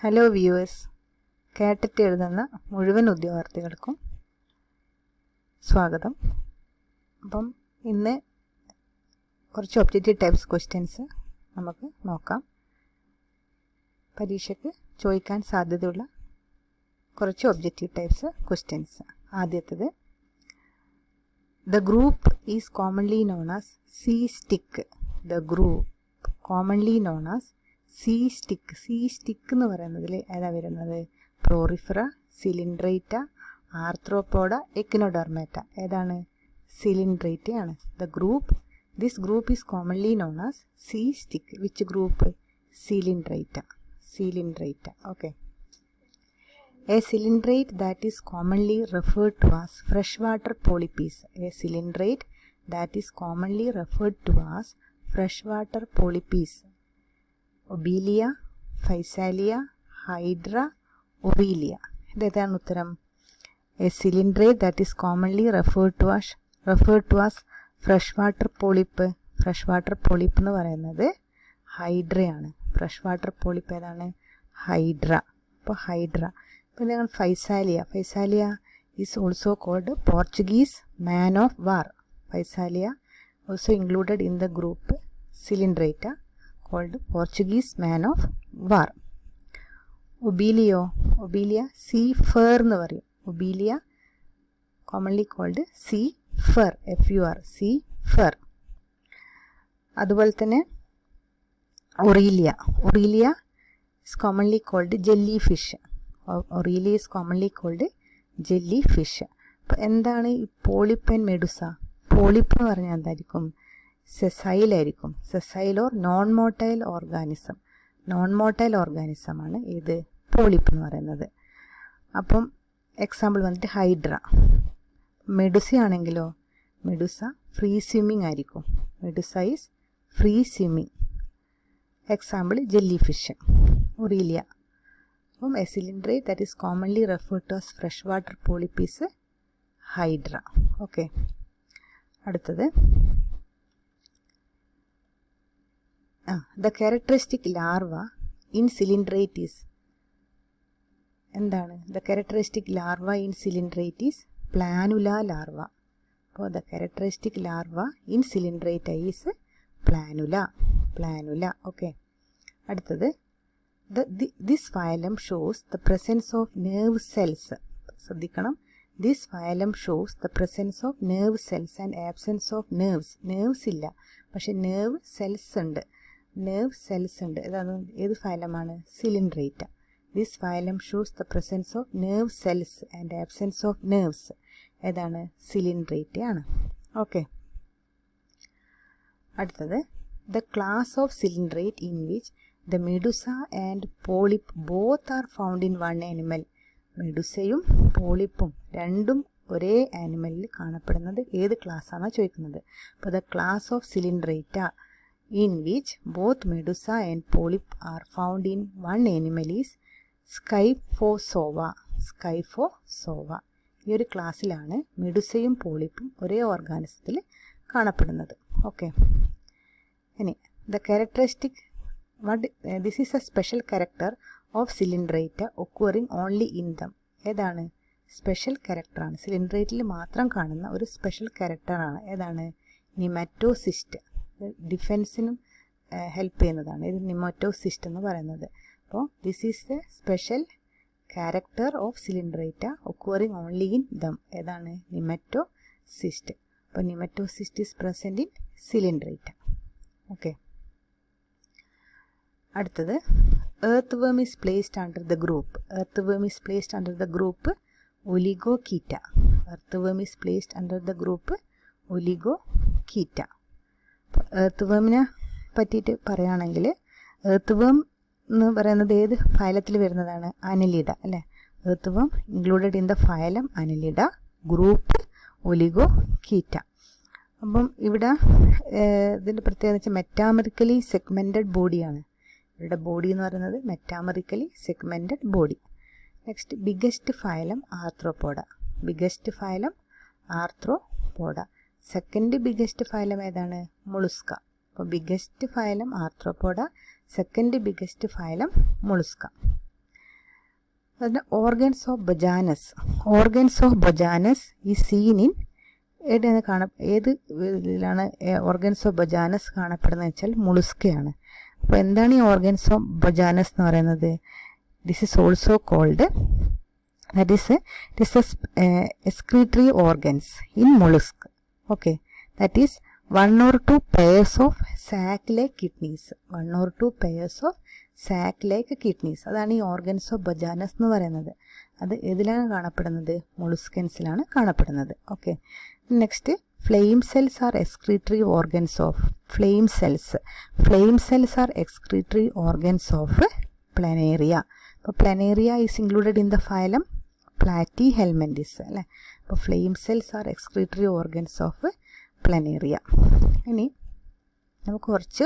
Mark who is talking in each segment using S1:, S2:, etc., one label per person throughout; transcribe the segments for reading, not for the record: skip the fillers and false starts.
S1: Hello viewers, കേട്ടിട്ട് എഴുതുന്ന മുഴുവൻ ഉദ്യോഗാർത്ഥികൾക്കും സ്വാഗതം. അപ്പം ഇന്ന് കുറച്ച് ഒബ്ജക്റ്റീവ് ടൈപ്സ് ക്വസ്റ്റ്യൻസ് നമുക്ക് നോക്കാം. പരീക്ഷയ്ക്ക് ചോദിക്കാൻ സാധ്യതയുള്ള കുറച്ച് ഒബ്ജക്റ്റീവ് ടൈപ്സ് ക്വസ്റ്റ്യൻസ്. ആദ്യത്തേത്, the group is commonly known as C stick. The group commonly known as C stick. C stick എന്ന് പറയുന്നതിൽ ഏതാ വരുന്നത്? പ്രോറിഫറ, സിലിൻഡ്രേറ്റ, ആർത്രോപോഡ, എക്കിനോഡെർമേറ്റ. ഏതാണ്? സിലിൻഡ്രേറ്റ ആണ്. This group is commonly known as C stick. Which group? Coelenterata. Coelenterata. Okay. A cylindrate that is commonly referred to as freshwater polypes. A cylindrate that is commonly referred to as freshwater polypes. Obelia, Physalia, Hydra, Ovelia. ഇതാണ് ഉത്തരം. A cylindrate that is commonly referred to as freshwater polyp. Freshwater polyp എന്ന് പറയുന്നത് ഹൈഡ്രയാണ്. Freshwater polyp ഏതാണ്? Hydra. അപ്പോൾ hydra. ഇപ്പോൾ നിങ്ങൾ physalia is also called Portuguese man of war. Physalia also included in the group coelenterata called Portuguese man of war. Obelia sea fur എന്ന് പറയും. Obelia commonly called sea fur, FUR, sea fur. അതുപോലെ തന്നെ aurelia is commonly called jellyfish. Aurelia is commonly called jellyfish. അപ്പോൾ എന്താണ് ഈ polyp and Medusa? Polyp എന്ന് പറഞ്ഞാൽ എന്തായിരിക്കും? സെസൈൽ ആയിരിക്കും. Sessile or non motile organism. Non motile organism ആണ് ഇത് പോളിപ്പ് എന്ന് പറയുന്നത്. അപ്പം എക്സാമ്പിൾ വന്നിട്ട് ഹൈഡ്ര. മെഡുസ ആണെങ്കിലോ, മെഡുസ ഫ്രീ സ്വിമ്മിങ് ആയിരിക്കും. Medusa is free swimming. Example jellyfish, aurelia. അപ്പം a coelenterate that is commonly referred to as fresh water polyp is hydra. Okay. അടുത്തത്, the characteristic larva in coelenterate is. എന്താണ്? The characteristic larva in coelenterate is planula larva. അപ്പോൾ the characteristic larva in coelenterate is planula. Okay. അടുത്തത്, this phylum shows the presence of nerve cells. ശ്രദ്ധിക്കണം. This phylum shows the presence of nerve cells and absence of nerves ഇല്ല, പക്ഷെ nerve cells ഉണ്ട്. ഏത് ഫൈലമാണ്? Coelenterata. This phylum shows the presence of nerve cells and absence of nerves. ഏതാണ്? Coelenterata ആണ്. Okay. അടുത്തത്, the class of cylindrate in which the medusa and polyp both are found in one animal. മെഡുസയും പോളിപ്പും രണ്ടും ഒരേ ആനിമലിൽ കാണപ്പെടുന്നത് ഏത് class ആണോ ചോദിക്കുന്നത്. അപ്പോൾ the class of coelenterata in which both Medusa and polyp are found in one animal is Scyphozoa. ഈ ഒരു ക്ലാസ്സിലാണ് മെഡുസയും പോളിപ്പും ഒരേ ഓർഗാനിസത്തിൽ കാണപ്പെടുന്നത്. ഓക്കെ. ഇനി the characteristic this is A special character of coelenterata occurring only in them. ഏതാണ്? Special ക്യാരക്ടറാണ്. സിലിൻഡ്രേറ്റിൽ മാത്രം കാണുന്ന ഒരു സ്പെഷ്യൽ ക്യാരക്ടറാണ്. ഏതാണ്? നിമറ്റോസിസ്റ്റ്. ഡിഫെൻസിനും ഹെൽപ്പ് ചെയ്യുന്നതാണ് ഇത് നിമറ്റോസിസ്റ്റ് എന്ന് പറയുന്നത്. അപ്പോൾ this is the special character of coelenterata occurring only in them. ഏതാണ്? നിമറ്റോസിസ്റ്റ്. അപ്പോൾ nematocyst is present in coelenterata. Okay. അടുത്തത്, earthworm is placed under the group oligochaeta. Earth വേമിനെ പറ്റിയിട്ട് പറയുകയാണെങ്കിൽ, എർത്ത് വേം എന്ന് പറയുന്നത് ഏത് ഫൈലത്തിൽ വരുന്നതാണ്? അനലിഡ അല്ലേ? Earthworm included in the phylum annelida, group oligochaeta. അപ്പം ഇവിടെ ഇതിൻ്റെ പ്രത്യേകത വെച്ചാൽ മെറ്റാമറിക്കലി സെഗ്മെൻറ്റഡ് ബോഡിയാണ്. ഇവരുടെ ബോഡി എന്ന് പറയുന്നത് metamerically segmented body. Next, biggest phylum arthropoda. Second biggest phylum ഏതാണ്? മൊളുസ്ക. അപ്പോൾ biggest phylum arthropoda, second biggest phylum mollusca. അതിൻ്റെ organs of bojanus. Organs of bojanus ഈ സീൻ ഇൻ ഏത് ഇതിലാണ് ഓർഗൻസ് ഓഫ് ബൊജാനസ് കാണപ്പെടുന്നത് വെച്ചാൽ മുളുസ്കയാണ്. അപ്പോൾ എന്താണ് ഈ ഓർഗൻസ് ഓഫ് ബൊജാനസ് എന്ന് പറയുന്നത്? This is also called that is excretory organs in mollusk. Okay, that is 1 or 2 pairs of sac-like kidneys. 1 or 2 pairs of sac-like kidneys. അതാണ് ഈ ഓർഗൻസ് ഓഫ് ബൊജാനസ് എന്ന് പറയുന്നത്. അത് ഏതിലാണ് കാണപ്പെടുന്നത്? മൊളുസ്കൻസിലാണ് കാണപ്പെടുന്നത്. Okay, next flame cells are excretory organs of flame cells. Flame cells are excretory organs of planaria. അപ്പോൾ planaria is included in the phylum platyhelminthes അല്ലേ. അപ്പോൾ flame cells are excretory organs of planaria. ഇനി നമുക്ക് കുറച്ച്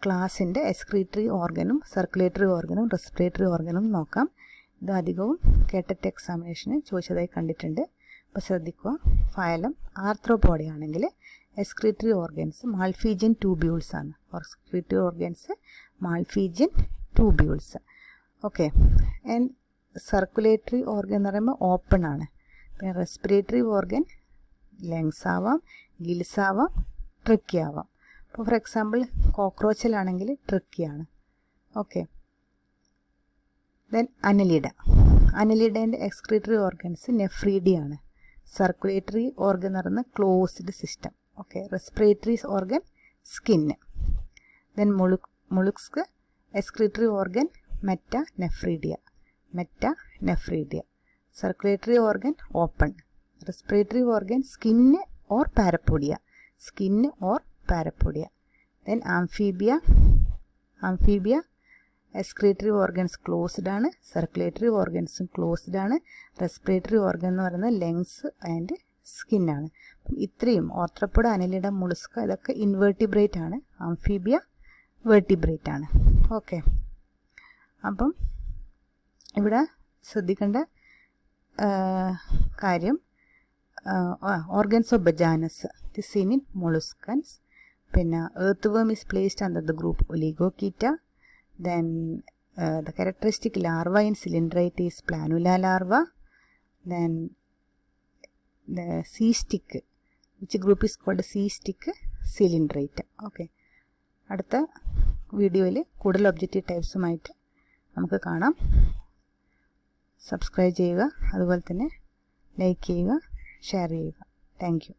S1: ക്ലാസിൻ്റെ excretory ഓർഗനും സർക്കുലേറ്ററി ഓർഗനും റെസ്പിറേറ്ററി ഓർഗനും നോക്കാം. ഇത് അധികവും കേട്ടറ്റ് എക്സാമിനേഷന് ചോദിച്ചതായി കണ്ടിട്ടുണ്ട്. അപ്പോൾ ശ്രദ്ധിക്കുക. ഫൈലം ആർത്രോപോഡി ആണെങ്കിൽ എക്സ്ക്രീറ്ററി ഓർഗൻസ് മാൾഫീജിയൻ ട്യൂബ്യൂൾസ് ആണ്. Excretory organs malpighian tubules. Okay, and circulatory organ എന്ന് പറയുമ്പോൾ ഓപ്പൺ ആണ്. പിന്നെ റെസ്പിറേറ്ററി ഓർഗൻ ലങ്സ് ആവാം, ഗിൽസ് ആവാം, ട്രിക്കി ആവാം. അപ്പോൾ ഫോർ എക്സാമ്പിൾ കോക്രോച്ചിലാണെങ്കിൽ ട്രിക്കിയാണ്. Okay, then annelida. അനലിഡേൻ്റെ എക്സ്ക്രീറ്ററി ഓർഗൻസ് നെഫ്രീഡിയാണ്. സർക്കുലേറ്ററി ഓർഗൻ എന്ന് പറയുന്നത് closed system. Okay, respiratory organ skin. Then mollusc excretory organ metanephridia. Circulatory organ open. Respiratory organ skin or parapodia. Then amphibia excretory organs closed ആണ്, circulatory ഓർഗൻസും closed ആണ്. Respiratory organ എന്ന് പറയുന്നത് lungs and സ്കിന്നാണ്. ഇത്രയും ഓർത്രോപോഡ്, annelida, മുളുസ്ക ഇതൊക്കെ ഇൻവേർട്ടിബ്രേറ്റ് ആണ്. Amphibia വേർട്ടിബ്രേറ്റ് ആണ്. Okay, അപ്പം ഇവിടെ ശ്രദ്ധിക്കേണ്ട കാര്യം organs of bojanus the seen in molluscans. പിന്നെ earthworm is placed under the group oligochaeta. Then the characteristic larva in coelenterate is planula larva. Then the cystic which group is called cystic coelenterate. Okay, അടുത്ത വീഡിയോയിൽ കൂടുതൽ objective ടൈപ്സുമായിട്ട് നമുക്ക് കാണാം. Subscribe ചെയ്യുക, അതുപോലെ തന്നെ like ചെയ്യുക, ഷെയർ ചെയ്യുക. Thank you.